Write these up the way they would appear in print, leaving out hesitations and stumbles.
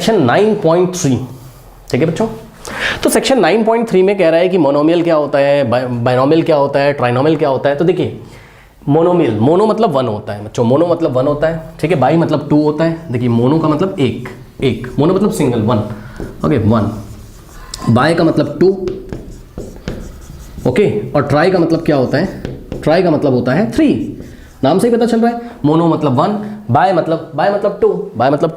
Section 9.3, ठीक है बच्चों। तो सेक्शन 9.3 में कह रहा है कि मोनोमियल क्या होता है, बाइनोमियल क्या होता है, ट्राइनोमियल क्या होता है। तो देखिए मोनोमियल, मोनो मतलब वन होता है बच्चों, मोनो मतलब वन होता है, ठीक है। बाई मतलब टू होता है। देखिए मोनो का मतलब एक, मोनो मतलब single, one, okay, one. Bi का मतलब टू, ओके। और ट्राई का मतलब क्या होता है, ट्राई का मतलब होता है थ्री। नाम से ही पता चल रहा है, मोनो मतलब वन, बाय मतलब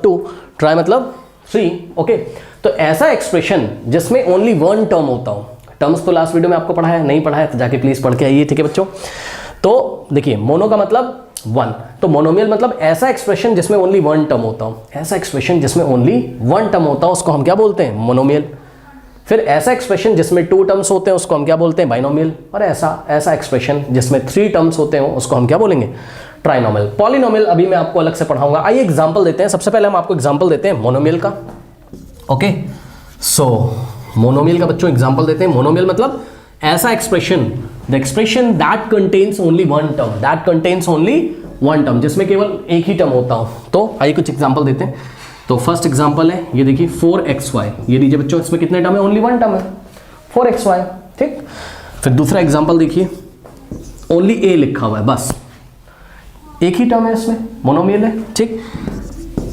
टू, ट्राई मतलब थ्री, ओके। तो ऐसा एक्सप्रेशन जिसमें ओनली वन टर्म होता हो, टर्म्स तो लास्ट वीडियो में आपको पढ़ाया, नहीं पढ़ाया तो जाके प्लीज पढ़ के आइए, ठीक है बच्चों। तो देखिए मोनो का मतलब वन, तो मोनोमियल मतलब ऐसा एक्सप्रेशन जिसमें ओनली वन टर्म होता हो, ऐसा एक्सप्रेशन जिसमें ओनली वन टर्म होता हो उसको हम क्या बोलते हैं, मोनोमियल। फिर ऐसा एक्सप्रेशन जिसमें टू टर्म्स होते हैं उसको हम क्या बोलते हैं, बाइनोमियल। और ऐसा एक्सप्रेशन जिसमें थ्री टर्म्स होते हैं उसको हम क्या बोलेंगे, ट्राइनोमियल। पॉलिनोमियल अभी मैं आपको अलग से पढ़ाऊंगा। आइए एग्जांपल देते हैं। सबसे पहले हम आपको एग्जांपल देते हैं मोनोमियल का, ओके। सो मोनोमियल का बच्चों एग्जांपल देते हैं। मोनोमियल मतलब ऐसा expression, the expression that contains only one term, that contains only one term, जिसमें केवल एक ही टर्म होता हो। तो आइए कुछ एग्जांपल देते हैं। तो फर्स्ट एग्जांपल है ये देखिए 4xy, ये लीजिए बच्चों, इसमें कितने टर्म है, ओनली वन टर्म है 4xy, ठीक। फिर दूसरा एग्जांपल देखिए, ओनली a लिखा हुआ है, बस एक ही टर्म है, इसमें मोनोमियल है, ठीक।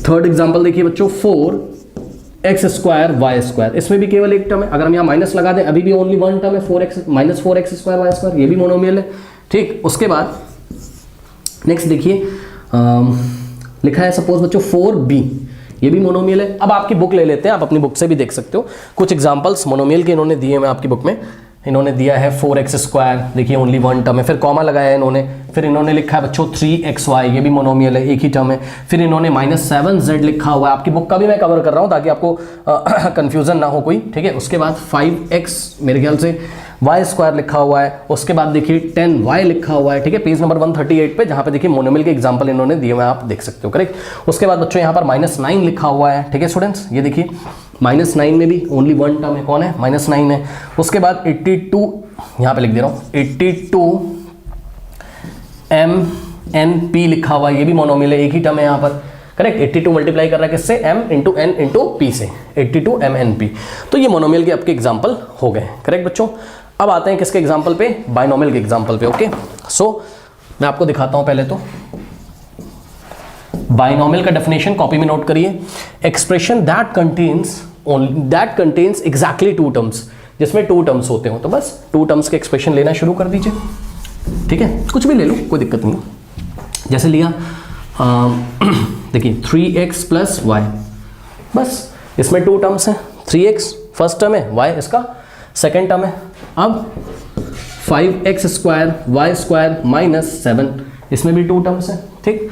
थर्ड एग्जांपल देखिए बच्चों 4x² y², इसमें भी केवल एक टर्म है। अगर हम यहाँ माइनस लगा दें अभी भी ओनली वन टर्म है, 4x माइनस 4x² y², ये भी मोनोमियल है, ठीक। उसके बाद नेक्स्ट देखिए लिखा है सपोज बच्चों 4b, ये भी मोनोमियल है। अब आपकी बुक ले लेते हैं, आप अपनी बुक से भी देख सकते हो कुछ एग्जांपल्स मोनोमियल के इन्होंने दिए हैं आपकी बुक में। इन्होंने दिया है 4x², देखिए ओनली वन टर्म है, फिर कॉमा लगाया है इन्होंने, फिर इन्होंने लिखा है बच्चों 3xy, ये भी मोनोमियल है, एक ही टर्म है। फिर इन्होंने -7z लिखा हुआ है, आपकी बुक का भी मैं कवर कर रहा हूँ ताकि आपको कंफ्यूजन ना हो कोई, ठीक है। उसके बाद 5x मेरे ख्याल से y² लिखा हुआ है। उसके बाद देखिए 10y लिखा हुआ है, ठीक है, पेज नंबर 138 पे, जहाँ पे देखिए मोनोमियल के एग्जाम्पल इन्होंने दिए हुए हैं, आप देख सकते हो, करेक्ट। उसके बाद बच्चों यहाँ पर -9 लिखा हुआ है, ठीक है स्टूडेंट्स, ये देखिए -9 में भी ओनली वन टर्म है, कौन है, -9 है। उसके बाद 82, यहाँ पे लिख दे रहा हूँ 82 MNP लिखा हुआ है, ये भी मोनोमियल है, एक ही टर्म है यहाँ पर, करेक्ट। 82 मल्टीप्लाई कर रहा है किससे, m into n into p से, 82 MNP। तो ये मोनोमियल के आपके एग्जाम्पल हो गए, करेक्ट बच्चों। अब आते हैं किसके एग्जाम्पल पे, बाइनोमियल के एग्जाम्पल पे, ओके। सो मैं आपको दिखाता हूं पहले तो बाइनोमियल का डेफिनेशन कॉपी में नोट करिए, expression that contains exactly two terms, जिसमें टू टर्म्स होते हो, तो बस टू टर्म्स के एक्सप्रेशन लेना शुरू कर दीजिए, ठीक है। कुछ भी ले लो, कोई दिक्कत नहीं। जैसे लिया देखिए 3x + y, बस इसमें टू टर्म्स हैं, 3x फर्स्ट टर्म है, y इसका सेकेंड टर्म है। अब 5x² y² -7, इसमें भी टू टर्म्स हैं, ठीक।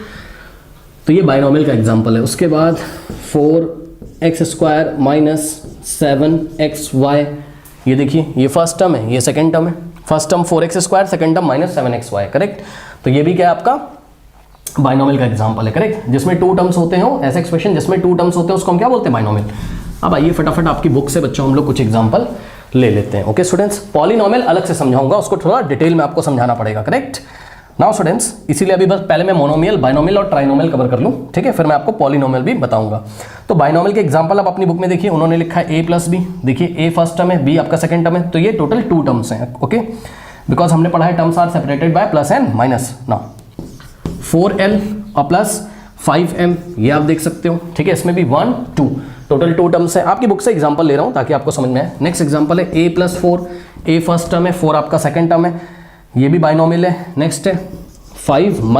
तो ये बाइनोमियल का एग्जांपल है। उसके बाद 4x² -7xy, ये देखिए ये फर्स्ट टर्म है, ये सेकेंड टर्म है, first term 4x², second term -7xy, correct. तो ये भी क्या है आपका बाइनोमियल का एग्जांपल है, करेक्ट, जिसमें टू टर्म्स होते हो, ऐसा एक्सप्रेशन जिसमें टू टर्म्स होते हैं उसको हम क्या बोलते हैं, बाइनोमियल। अब आइए फटाफट आपकी बुक से बच्चों हम लोग कुछ एग्जांपल ले लेते हैं, ओके स्टूडेंट्स। पॉलिनोमियल अलग से समझाऊंगा, उसको थोड़ा डिटेल में आपको समझाना पड़ेगा, करेक्ट। नाउ स्टूडेंट्स, इसीलिए अभी बस पहले मैं मोनोमियल, बाइनोमियल और ट्राइनोमियल कवर कर लूं, ठीक है, फिर मैं आपको पॉलिनोमियल भी बताऊंगा। तो बाइनोमियल के एग्जांपल आप अपनी बुक में देखिए, उन्होंने लिखा है a + b, देखिए a फर्स्ट टर्म है, b आपका सेकंड टर्म है, तो ये टोटल टू टर्म्स हैं, ओके, बिकॉज हमने पढ़ा है terms are separated by plus and minus. Now 4l और +5m, ये आप देख सकते हो, ठीक है, इसमें भी 1 2 टोटल टू टर्म्स है। आपकी बुक से एग्जांपल ले रहा हूं ताकि आपको समझ में आए। नेक्स्ट एग्जांपल है a + 4, a फर्स्ट टर्म है, 4 आपका सेकंड टर्म है, ये भी बाइनोमियल है। नेक्स्ट है 5 -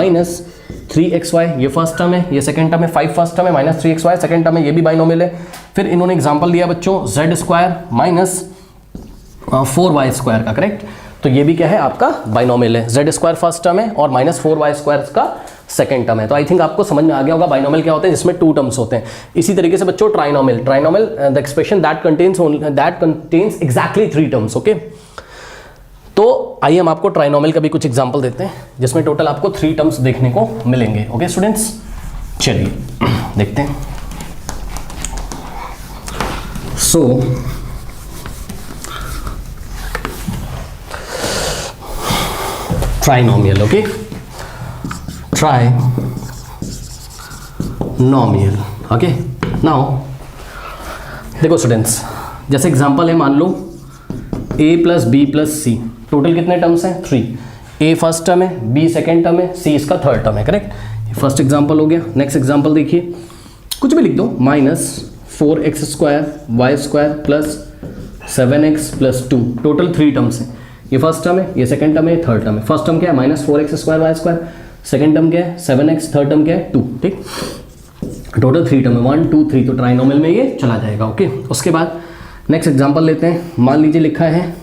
3xy, ये फर्स्ट टर्म है, ये सेकंड टर्म है, 5 फर्स्ट टर्म है, -3xy सेकंड टर्म है, ये भी बाइनोमियल है। फिर इन्होंने एग्जांपल दिया बच्चों z² -4y² का, करेक्ट। तो ये भी क्या है आपका बाइनोमियल है, z² फर्स्ट टर्म है और -4y² का सेकंड टर्म है। तो आई थिंक आपको समझ में आ गया होगा बाइनोमियल क्या होते हैं, जिसमें टू टर्म्स होते हैं। इसी तरीके से बच्चों trinomial, the expression that contains exactly three terms, okay. तो आइए हम आपको ट्राइनोमियल का भी कुछ एग्जांपल देते हैं, जिसमें टोटल आपको थ्री टर्म्स देखने को मिलेंगे, ओके स्टूडेंट्स। चलिए देखते हैं। So trinomial, okay, trinomial, okay. Now देखो स्टूडेंट्स, जैसे एग्जांपल है, मान लो a plus b plus c, total कितने टर्म्स हैं 3, a फर्स्ट टर्म है, b सेकेंड टर्म है, c इसका थर्ड टर्म है, करेक्ट। ये फर्स्ट एग्जांपल हो गया। नेक्स्ट एग्जांपल देखिए, कुछ भी लिख दो, -4x² y² plus 7x plus 2, total 3 terms हैं। ये फर्स्ट टर्म है, ये सेकंड टर्म है, ये थर्ड टर्म है। फर्स्ट टर्म क्या है -4x² y², सेकंड टर्म क्या है 7x, थर्ड टर्म क्या है 2, ठीक। टोटल 3 टर्म है, 1 2 3, तो ट्राइनोमियल में ये चला जाएगा, ओके। उसके बाद नेक्स्ट एग्जांपल लेते हैं, मान लीजिए लिखा है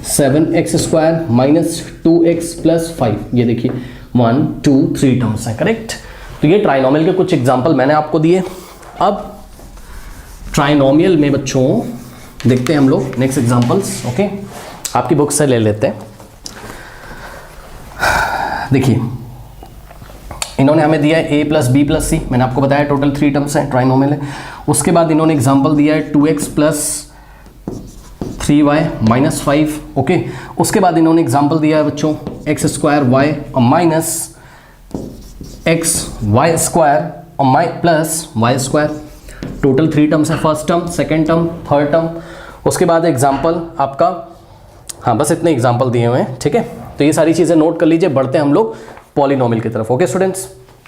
7x² माइनस 2x प्लस 5, ये देखिए 1 2 3 टर्म्स हैं, करेक्ट। तो ये ट्राइनोमियल के कुछ एग्जांपल मैंने आपको दिए। अब ट्राइनोमियल में बच्चों देखते हैं हम लोग नेक्स्ट एग्जांपल्स, ओके। आपकी बुक से ले लेते हैं। देखिए, इन्होंने हमें दिया है a प्लस बी प्लस सी, मैंने आपको बताया टोटल 3 टर्म्स हैं, ट्राइनोमियल है। उसके बाद इन्होंने एग्जांपल दिया है 2x plus 3y minus 5, okay. उसके बाद इन्होंने एग्जांपल दिया है बच्चों x² y और माइनस x y² और प्लस y², टोटल 3 टर्म्स है, first term, second term, third term. उसके बाद एग्जाम्पल आपका, हाँ बस इतने एग्जाम्पल दिए हुए हैं, ठीक है। तो ये सारी चीज़ें नोट कर लीजिए, बढ़ते हैं हम लोग पॉलिनोमियल की तरफ, ओके स्टूडेंट्स।